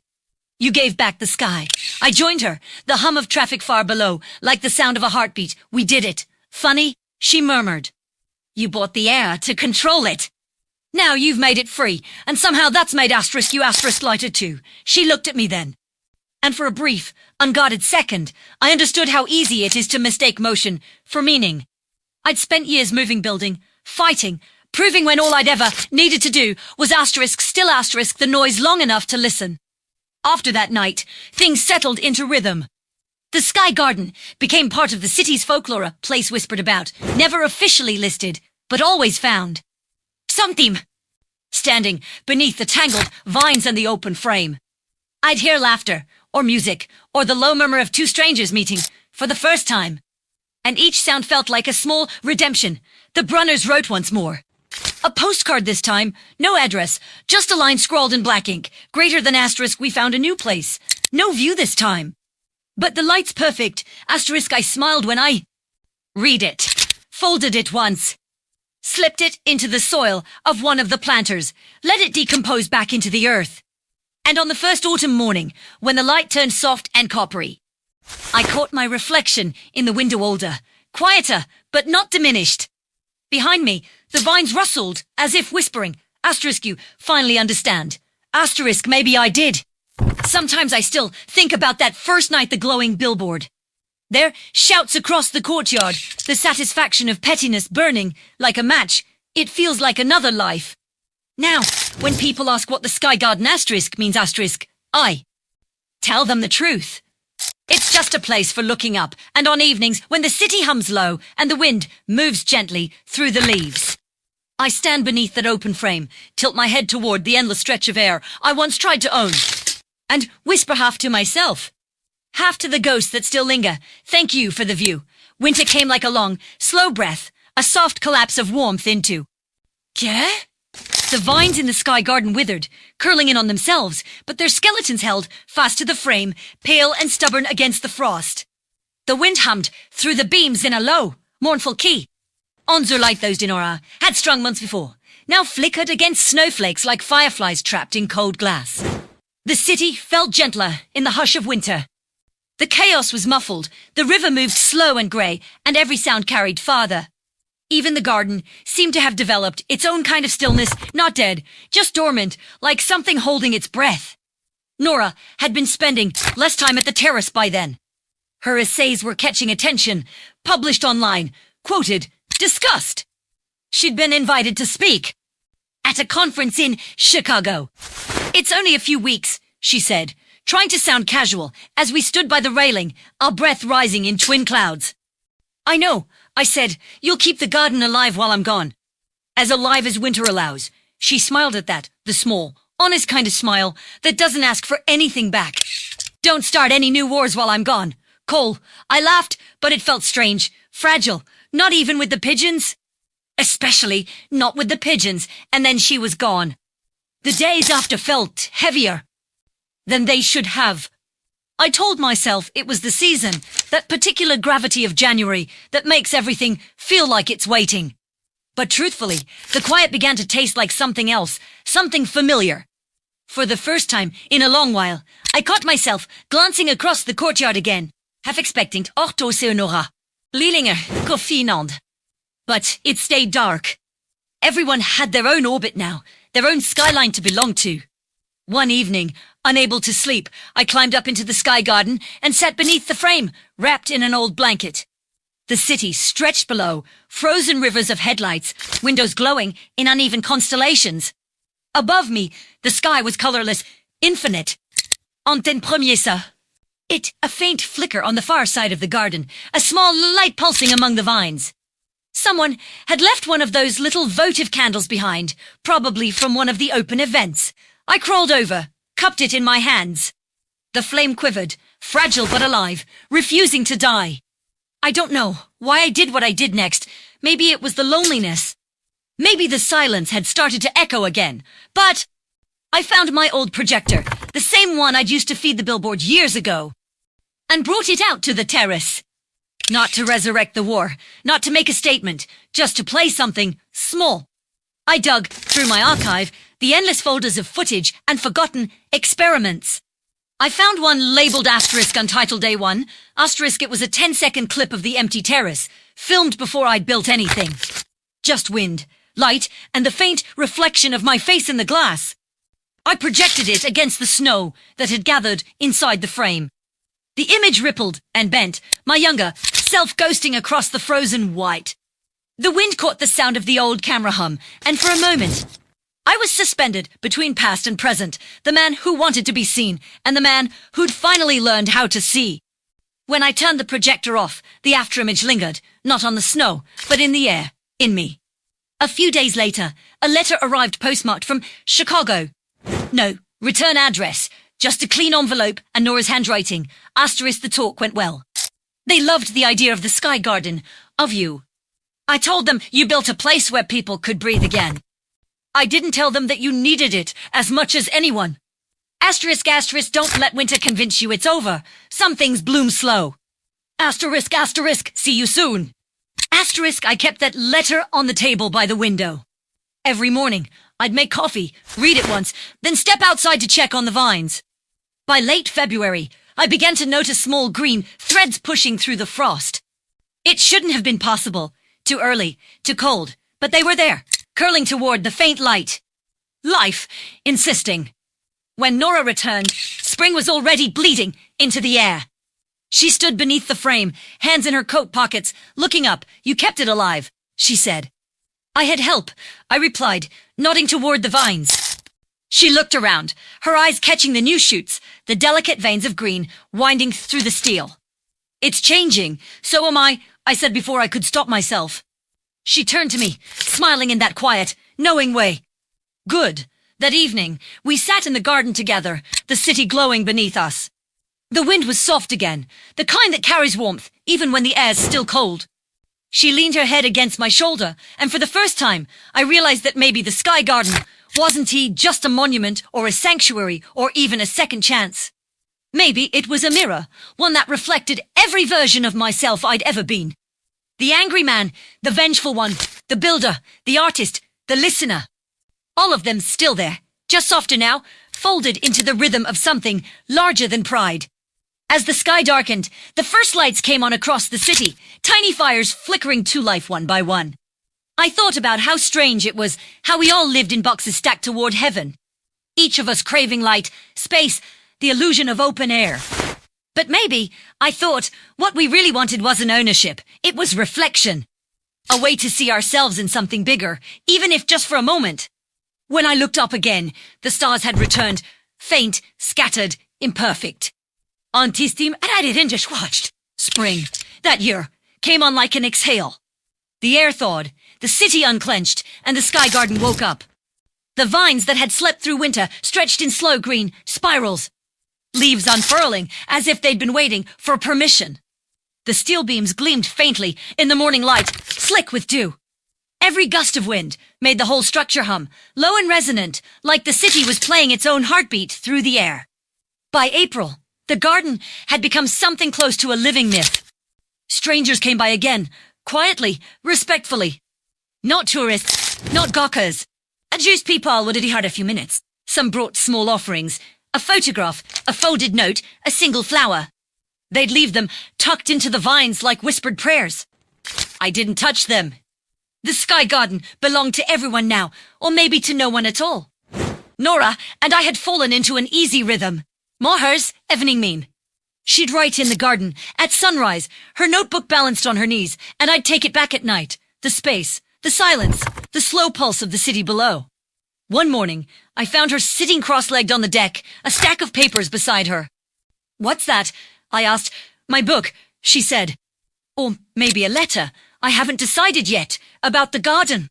You gave back the sky. I joined her, the hum of traffic far below, like the sound of a heartbeat. We did it. Funny, she murmured. You bought the air to control it. Now you've made it free, and somehow that's made asterisk you asterisk lighter too. She looked at me then. And for a brief, unguarded second, I understood how easy it is to mistake motion for meaning. I'd spent years moving building, fighting, proving when all I'd ever needed to do was asterisk, still asterisk, the noise long enough to listen. After that night, things settled into rhythm. The Sky Garden became part of the city's folklore, a place whispered about, never officially listed, but always found. Something standing beneath the tangled vines and the open frame. I'd hear laughter, or music, or the low murmur of two strangers meeting for the first time. And each sound felt like a small redemption. The Brunners wrote once more. A postcard this time, no address, just a line scrawled in black ink. Greater than asterisk, we found a new place. No view this time. But the light's perfect. Asterisk, I smiled when I read it. Folded it once. Slipped it into the soil of one of the planters. Let it decompose back into the earth. And on the first autumn morning, when the light turned soft and coppery, I caught my reflection in the window older, quieter, but not diminished. Behind me, the vines rustled, as if whispering, asterisk, you finally understand. Asterisk, maybe I did. Sometimes I still think about that first night, the glowing billboard. There, shouts across the courtyard, the satisfaction of pettiness burning like a match. It feels like another life. Now, when people ask what the Sky Garden asterisk means asterisk, I tell them the truth. It's just a place for looking up, and on evenings when the city hums low and the wind moves gently through the leaves. I stand beneath that open frame, tilt my head toward the endless stretch of air I once tried to own, and whisper half to myself, half to the ghosts that still linger, thank you for the view. Winter came like a long, slow breath, a soft collapse of warmth into. Yeah? The vines in the Sky Garden withered, curling in on themselves, but their skeletons held fast to the frame, pale and stubborn against the frost. The wind hummed through the beams in a low, mournful key. Onze light those Dinora had strung months before, now flickered against snowflakes like fireflies trapped in cold glass. The city felt gentler in the hush of winter. The chaos was muffled, the river moved slow and grey, and every sound carried farther. Even the garden seemed to have developed its own kind of stillness, not dead, just dormant, like something holding its breath. Nora had been spending less time at the terrace by then. Her essays were catching attention, published online, quoted, discussed. She'd been invited to speak at a conference in Chicago. It's only a few weeks, she said, trying to sound casual as we stood by the railing, our breath rising in twin clouds. I know, I said, you'll keep the garden alive while I'm gone. As alive as winter allows. She smiled at that, the small, honest kind of smile that doesn't ask for anything back. Don't start any new wars while I'm gone. Cole, I laughed, but it felt strange, fragile, not even with the pigeons. Especially not with the pigeons, and then she was gone. The days after felt heavier than they should have. I told myself it was the season, that particular gravity of January that makes everything feel like it's waiting. But truthfully, the quiet began to taste like something else, something familiar. For the first time in a long while, I caught myself glancing across the courtyard again, half expecting Orto Seonora, Lilinger, Kofinand. But it stayed dark. Everyone had their own orbit now, their own skyline to belong to. One evening, unable to sleep, I climbed up into the Sky Garden and sat beneath the frame, wrapped in an old blanket. The city stretched below, frozen rivers of headlights, windows glowing in uneven constellations. Above me, the sky was colorless, infinite. Antenne premier ça. It, a faint flicker on the far side of the garden, a small light pulsing among the vines. Someone had left one of those little votive candles behind, probably from one of the open events. I crawled over, cupped it in my hands. The flame quivered, fragile but alive, refusing to die. I don't know why I did what I did next. Maybe it was the loneliness. Maybe the silence had started to echo again. But I found my old projector, the same one I'd used to feed the Billboard years ago, and brought it out to the terrace. Not to resurrect the war, not to make a statement, just to play something small. I dug, through my archive, the endless folders of footage and forgotten experiments. I found one labeled asterisk untitled A1. Asterisk, it was a 10-second clip of the empty terrace, filmed before I'd built anything. Just wind, light, and the faint reflection of my face in the glass. I projected it against the snow that had gathered inside the frame. The image rippled and bent, my younger self ghosting across the frozen white. The wind caught the sound of the old camera hum, and for a moment, I was suspended between past and present, the man who wanted to be seen and the man who'd finally learned how to see. When I turned the projector off, the afterimage lingered, not on the snow, but in the air, in me. A few days later, a letter arrived postmarked from Chicago. No, return address, just a clean envelope and Nora's handwriting. Asterisk, the talk went well. They loved the idea of the sky garden, of you. I told them you built a place where people could breathe again. I didn't tell them that you needed it as much as anyone. Asterisk, asterisk, don't let winter convince you it's over. Some things bloom slow. Asterisk, asterisk, see you soon. Asterisk, I kept that letter on the table by the window. Every morning, I'd make coffee, read it once, then step outside to check on the vines. By late February, I began to notice small green threads pushing through the frost. It shouldn't have been possible. Too early, too cold, but they were there, curling toward the faint light. Life, insisting. When Nora returned, spring was already bleeding into the air. She stood beneath the frame, hands in her coat pockets, looking up. You kept it alive, she said. I had help, I replied, nodding toward the vines. She looked around, her eyes catching the new shoots, the delicate veins of green winding through the steel. It's changing, so am I said before I could stop myself. She turned to me, smiling in that quiet, knowing way. Good. That evening, we sat in the garden together, the city glowing beneath us. The wind was soft again, the kind that carries warmth, even when the air's still cold. She leaned her head against my shoulder, and for the first time, I realized that maybe the sky garden wasn't just a monument or a sanctuary or even a second chance. Maybe it was a mirror, one that reflected every version of myself I'd ever been. The angry man, the vengeful one, the builder, the artist, the listener. All of them still there, just softer now, folded into the rhythm of something larger than pride. As the sky darkened, the first lights came on across the city, tiny fires flickering to life one by one. I thought about how strange it was, how we all lived in boxes stacked toward heaven. Each of us craving light, space, the illusion of open air. But maybe, I thought, what we really wanted wasn't ownership. It was reflection. A way to see ourselves in something bigger, even if just for a moment. When I looked up again, the stars had returned, faint, scattered, imperfect. Anti-steam, and I didn't just watched. Spring, that year, came on like an exhale. The air thawed, the city unclenched, and the sky garden woke up. The vines that had slept through winter stretched in slow green spirals. Leaves unfurling, as if they'd been waiting for permission. The steel beams gleamed faintly in the morning light, slick with dew. Every gust of wind made the whole structure hum, low and resonant, like the city was playing its own heartbeat through the air. By April, the garden had become something close to a living myth. Strangers came by again, quietly, respectfully. Not tourists, not gawkers. Just people would have had a few minutes. Some brought small offerings, a photograph, a folded note, a single flower. They'd leave them tucked into the vines like whispered prayers. I didn't touch them. The sky garden belonged to everyone now, or maybe to no one at all. Nora and I had fallen into an easy rhythm. More hers, evening mean. She'd write in the garden, at sunrise, her notebook balanced on her knees, and I'd take it back at night. The space, the silence, the slow pulse of the city below. One morning, I found her sitting cross-legged on the deck, a stack of papers beside her. What's that? I asked. My book, she said. Or maybe a letter. I haven't decided yet. About the garden.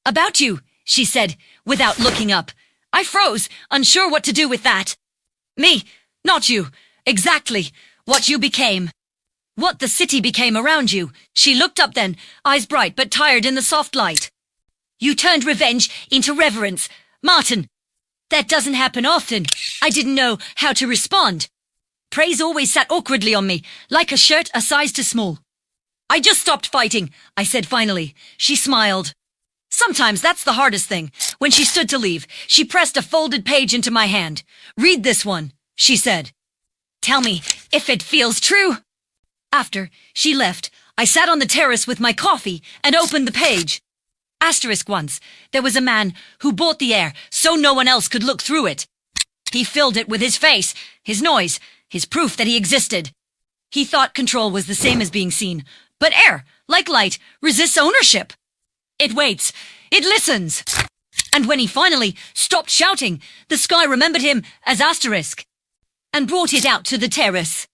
About you, she said, without looking up. I froze, unsure what to do with that. Me, not you. Exactly what you became. What the city became around you. She looked up then, eyes bright but tired in the soft light. You turned revenge into reverence. Martin, that doesn't happen often. I didn't know how to respond. Praise always sat awkwardly on me, like a shirt a size too small. I just stopped fighting, I said finally. She smiled. Sometimes that's the hardest thing. When she stood to leave, she pressed a folded page into my hand. Read this one, she said. Tell me if it feels true. After she left, I sat on the terrace with my coffee and opened the page. Asterisk once, there was a man who bought the air so no one else could look through it. He filled it with his face, his noise, his proof that he existed. He thought control was the same as being seen, but air, like light, resists ownership. It waits, it listens. And when he finally stopped shouting, the sky remembered him as Asterisk and brought it out to the terrace.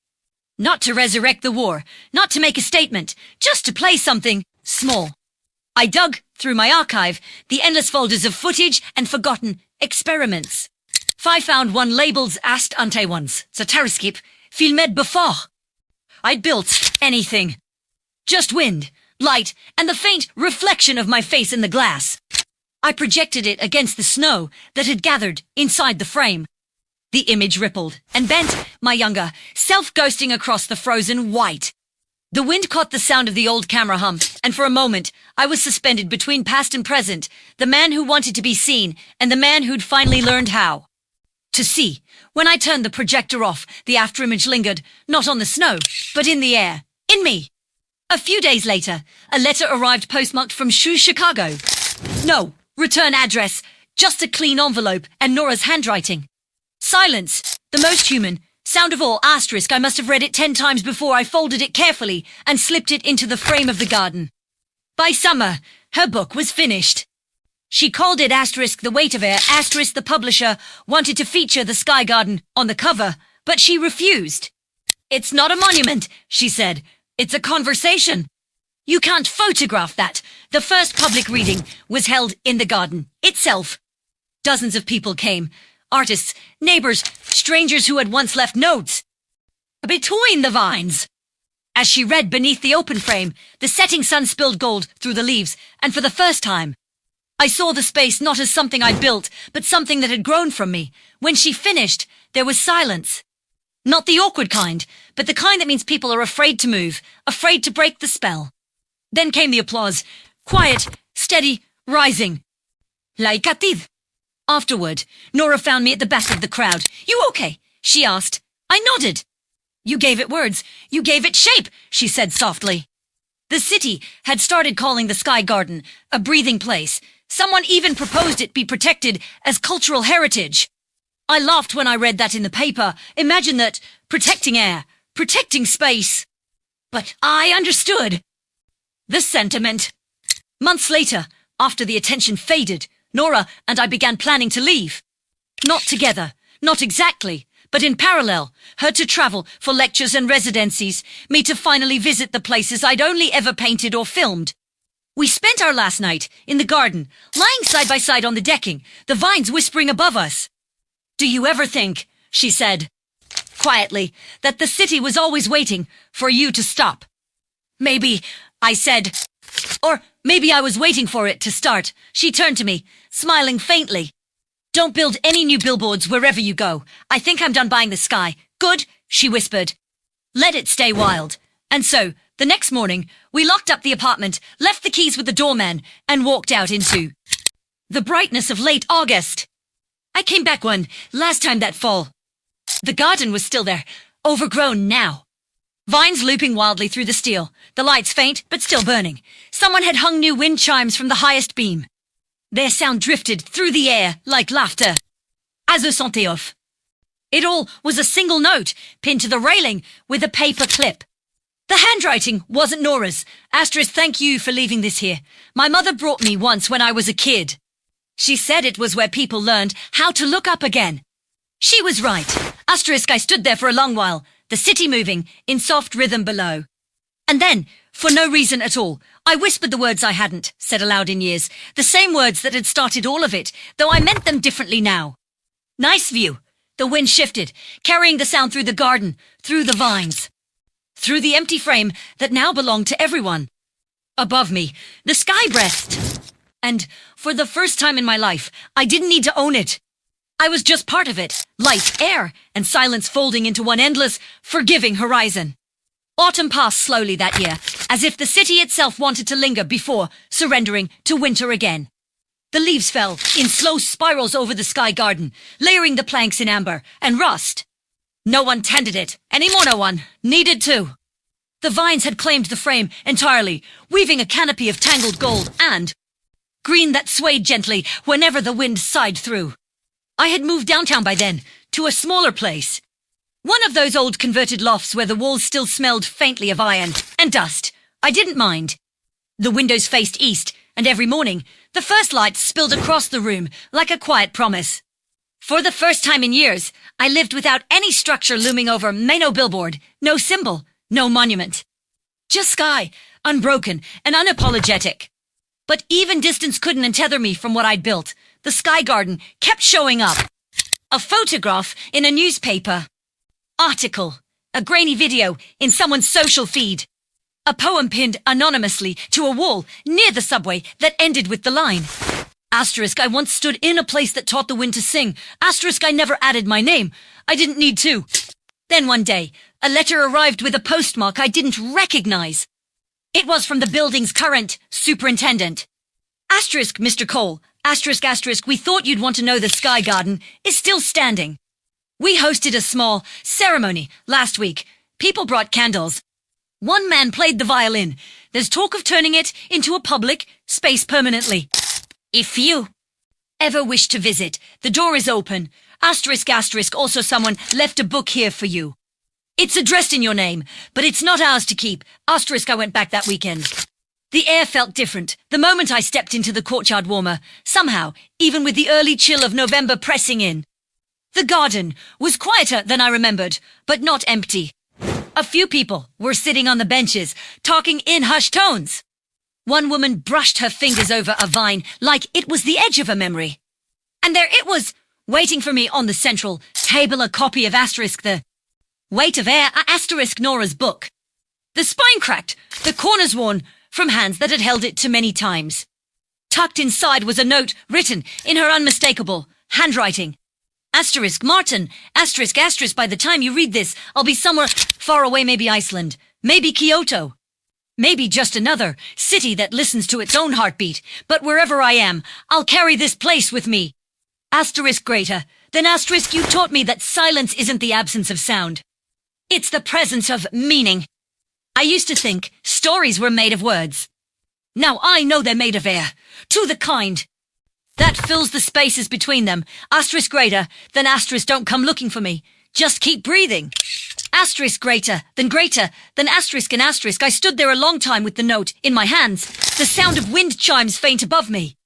Not to resurrect the war, not to make a statement, just to play something small. I dug through my archive, the endless folders of footage and forgotten experiments. I found one labeled Ast ante once, Satariskip, filmed before. I'd built anything. Just wind, light, and the faint reflection of my face in the glass. I projected it against the snow that had gathered inside the frame. The image rippled and bent, my younger, self-ghosting across the frozen white. The wind caught the sound of the old camera hum, and for a moment, I was suspended between past and present, the man who wanted to be seen and the man who'd finally learned how. To see. When I turned the projector off, the afterimage lingered, not on the snow, but in the air. In me. A few days later, a letter arrived postmarked from Chicago. No, return address, just a clean envelope and Nora's handwriting. Silence, the most human, sound of all, asterisk. I must have read it 10 times before I folded it carefully and slipped it into the frame of the garden. By summer, her book was finished. She called it asterisk the weight of air, asterisk the publisher wanted to feature the sky garden on the cover, but she refused. It's not a monument, she said. It's a conversation. You can't photograph that. The first public reading was held in the garden itself. Dozens of people came. Artists, neighbors, strangers who had once left notes. Between the vines. As she read beneath the open frame, the setting sun spilled gold through the leaves, and for the first time, I saw the space not as something I'd built, but something that had grown from me. When she finished, there was silence. Not the awkward kind, but the kind that means people are afraid to move, afraid to break the spell. Then came the applause. Quiet, steady, rising. Laikativ. Afterward, Nora found me at the back of the crowd. You okay? She asked. I nodded. You gave it words. You gave it shape, she said softly. The city had started calling the Sky Garden a breathing place. Someone even proposed it be protected as cultural heritage. I laughed when I read that in the paper. Imagine that, protecting air, protecting space. But I understood. The sentiment. Months later, after the attention faded, Nora and I began planning to leave. Not together, not exactly, but in parallel, her to travel for lectures and residencies, me to finally visit the places I'd only ever painted or filmed. We spent our last night in the garden, lying side by side on the decking, the vines whispering above us. Do you ever think, she said, quietly, that the city was always waiting for you to stop? Maybe, I said, or maybe I was waiting for it to start. She turned to me, smiling faintly. Don't build any new billboards wherever you go. I think I'm done buying the sky. Good, she whispered. Let it stay wild. And so, the next morning, we locked up the apartment, left the keys with the doorman, and walked out into the brightness of late August. I came back last time that fall. The garden was still there, overgrown now. Vines looping wildly through the steel, the lights faint but still burning. Someone had hung new wind chimes from the highest beam. Their sound drifted through the air like laughter. Azosanteof. It all was a single note, pinned to the railing with a paper clip. The handwriting wasn't Nora's. Asterisk, thank you for leaving this here. My mother brought me once when I was a kid. She said it was where people learned how to look up again. She was right. Asterisk, I stood there for a long while, the city moving in soft rhythm below. And then, For no reason at all. I whispered the words I hadn't said aloud in years, the same words that had started all of it, though I meant them differently now. Nice view. The wind shifted, carrying the sound through the garden, through the vines, through the empty frame that now belonged to everyone. Above me, the sky breathed. And, for the first time in my life, I didn't need to own it. I was just part of it, light, air, and silence folding into one endless, forgiving horizon. Autumn passed slowly that year, as if the city itself wanted to linger before surrendering to winter again. The leaves fell in slow spirals over the sky garden, layering the planks in amber and rust. No one tended it, anymore no one needed to. The vines had claimed the frame entirely, weaving a canopy of tangled gold and green that swayed gently whenever the wind sighed through. I had moved downtown by then, to a smaller place. One of those old converted lofts where the walls still smelled faintly of iron and dust. I didn't mind. The windows faced east, and every morning, the first light spilled across the room like a quiet promise. For the first time in years, I lived without any structure looming over me, no billboard, no symbol, no monument. Just sky, unbroken and unapologetic. But even distance couldn't untether me from what I'd built. The sky garden kept showing up. A photograph in a newspaper. Article. A grainy video in someone's social feed. A poem pinned anonymously to a wall near the subway that ended with the line. Asterisk, I once stood in a place that taught the wind to sing. Asterisk, I never added my name. I didn't need to. Then one day, a letter arrived with a postmark I didn't recognize. It was from the building's current superintendent. Asterisk, Mr. Cole. Asterisk, asterisk, we thought you'd want to know the sky garden is still standing. We hosted a small ceremony last week. People brought candles. One man played the violin. There's talk of turning it into a public space permanently. If you ever wish to visit, the door is open. Asterisk, asterisk, also someone left a book here for you. It's addressed in your name, but it's not ours to keep. Asterisk, I went back that weekend. The air felt different the moment I stepped into the courtyard warmer, somehow, even with the early chill of November pressing in. The garden was quieter than I remembered, but not empty. A few people were sitting on the benches, talking in hushed tones. One woman brushed her fingers over a vine like it was the edge of a memory. And there it was, waiting for me on the central table, a copy of Asterisk, the Weight of Air, Asterisk, Nora's book. The spine cracked, the corners worn from hands that had held it too many times. Tucked inside was a note written in her unmistakable handwriting. Asterisk, Martin, asterisk, asterisk, by the time you read this, I'll be somewhere far away, maybe Iceland, maybe Kyoto, maybe just another city that listens to its own heartbeat. But wherever I am, I'll carry this place with me. Asterisk greater than asterisk, you taught me that silence isn't the absence of sound. It's the presence of meaning. I used to think stories were made of words. Now I know they're made of air, to the kind that fills the spaces between them. Asterisk greater than asterisk, don't come looking for me. Just keep breathing. Asterisk greater than asterisk and asterisk. I stood there a long time with the note in my hands, the sound of wind chimes faint above me.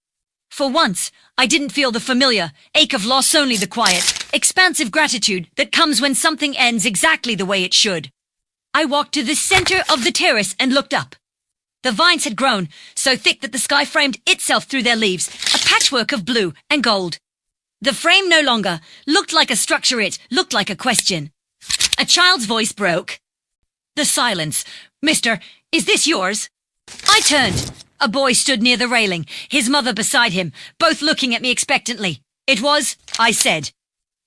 For once, I didn't feel the familiar ache of loss, only the quiet, expansive gratitude that comes when something ends exactly the way it should. I walked to the center of the terrace and looked up. The vines had grown so thick that the sky framed itself through their leaves, a patchwork of blue and gold. The frame no longer looked like a structure, it looked like a question. A child's voice broke the silence. Mister, is this yours? I turned. A boy stood near the railing, his mother beside him, both looking at me expectantly. It was, I said.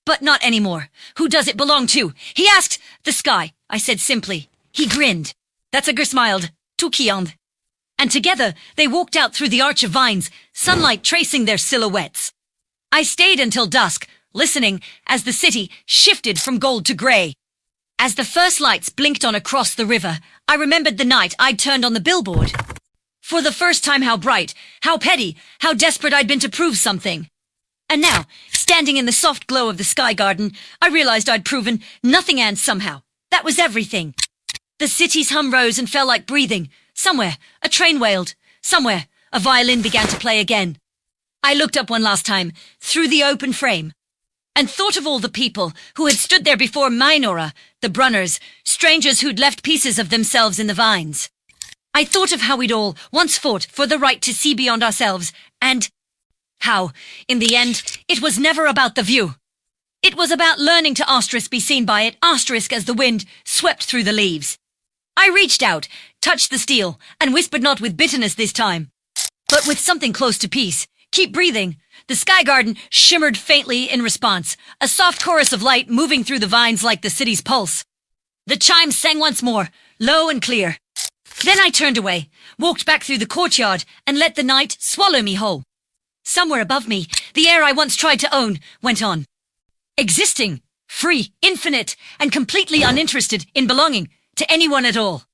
But not anymore. Who does it belong to? He asked. The sky, I said simply. He grinned. That's a girl smiled. Tout kiand. And together they walked out through the arch of vines, sunlight tracing their silhouettes. I stayed until dusk, listening as the city shifted from gold to grey. As the first lights blinked on across the river, I remembered the night I'd turned on the billboard. For the first time, how bright, how petty, how desperate I'd been to prove something. And now, standing in the soft glow of the sky garden, I realized I'd proven nothing, and somehow, that was everything. The city's hum rose and fell like breathing. Somewhere, a train wailed. Somewhere, a violin began to play again. I looked up one last time, through the open frame, and thought of all the people who had stood there before my Nora, the Brunners, strangers who'd left pieces of themselves in the vines. I thought of how we'd all once fought for the right to see beyond ourselves, and how, in the end, it was never about the view. It was about learning to asterisk be seen by it, asterisk as the wind swept through the leaves. I reached out, touched the steel, and whispered not with bitterness this time, but with something close to peace. Keep breathing. The sky garden shimmered faintly in response, a soft chorus of light moving through the vines like the city's pulse. The chimes sang once more, low and clear. Then I turned away, walked back through the courtyard, and let the night swallow me whole. Somewhere above me, the air I once tried to own went on. Existing, free, infinite, and completely uninterested in belonging to anyone at all.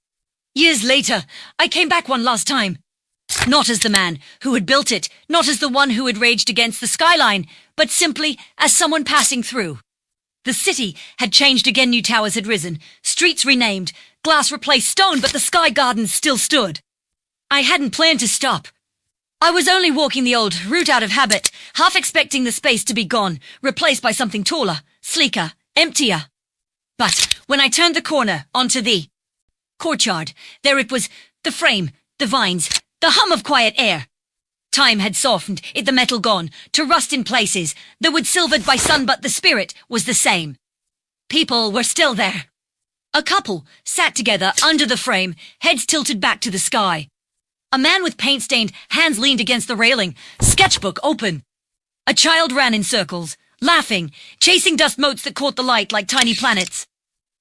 Years later, I came back one last time. Not as the man who had built it, not as the one who had raged against the skyline, but simply as someone passing through. The city had changed again, new towers had risen, streets renamed, glass replaced stone, but the sky garden still stood. I hadn't planned to stop. I was only walking the old route out of habit, half expecting the space to be gone, replaced by something taller, sleeker, emptier. But when I turned the corner onto the courtyard, there it was, the frame, the vines, the hum of quiet air. Time had softened it, the metal gone, to rust in places, the wood silvered by sun, but the spirit was the same. People were still there. A couple sat together under the frame, heads tilted back to the sky. A man with paint-stained hands leaned against the railing, sketchbook open. A child ran in circles, laughing, chasing dust motes that caught the light like tiny planets.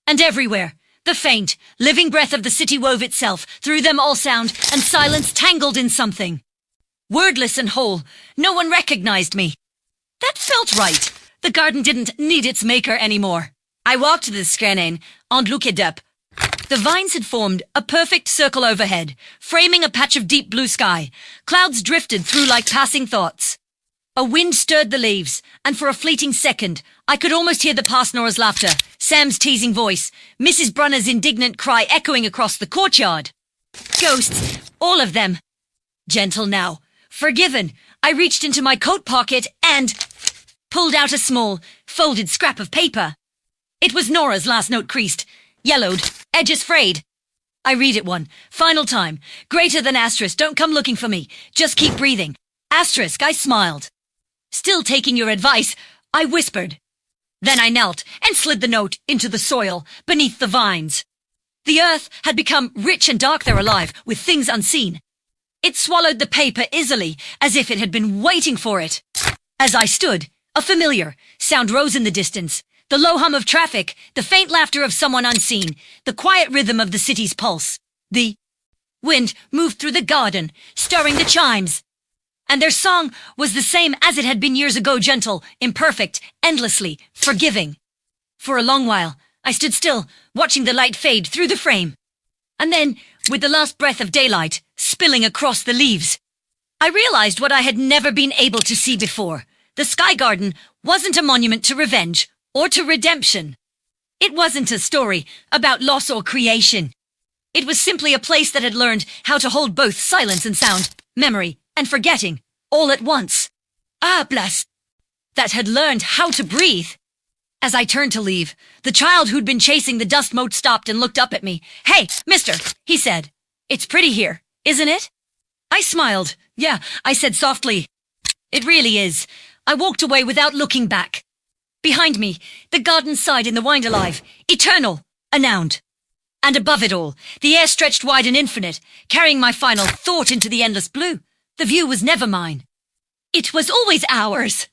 And everywhere, the faint, living breath of the city wove itself, through them all sound and silence tangled in something. Wordless and whole, no one recognized me. That felt right. The garden didn't need its maker anymore. I walked to the screen and looked up. The vines had formed a perfect circle overhead, framing a patch of deep blue sky. Clouds drifted through like passing thoughts. A wind stirred the leaves, and for a fleeting second, I could almost hear the Parsnora's laughter, Sam's teasing voice, Mrs. Brunner's indignant cry echoing across the courtyard. Ghosts, all of them. Gentle now, forgiven, I reached into my coat pocket and pulled out a small, folded scrap of paper. It was Nora's last note, creased, yellowed, edges frayed. I read it one final time. Greater than asterisk, don't come looking for me. Just keep breathing. Asterisk, I smiled. Still taking your advice, I whispered. Then I knelt and slid the note into the soil beneath the vines. The earth had become rich and dark there, alive with things unseen. It swallowed the paper easily, as if it had been waiting for it. As I stood, a familiar sound rose in the distance. The low hum of traffic, the faint laughter of someone unseen, the quiet rhythm of the city's pulse. The wind moved through the garden, stirring the chimes. And their song was the same as it had been years ago, gentle, imperfect, endlessly forgiving. For a long while, I stood still, watching the light fade through the frame. And then, with the last breath of daylight spilling across the leaves, I realized what I had never been able to see before. The sky garden wasn't a monument to revenge or to redemption. It wasn't a story about loss or creation. It was simply a place that had learned how to hold both silence and sound, memory and forgetting, all at once. Ah, bless! That had learned how to breathe. As I turned to leave, the child who'd been chasing the dust mote stopped and looked up at me. "Hey, mister," he said. "It's pretty here, isn't it?" I smiled. "Yeah," I said softly. "It really is." I walked away without looking back. Behind me, the garden sighed in the wind alive, eternal, anowned. And above it all, the air stretched wide and infinite, carrying my final thought into the endless blue. The view was never mine. It was always ours.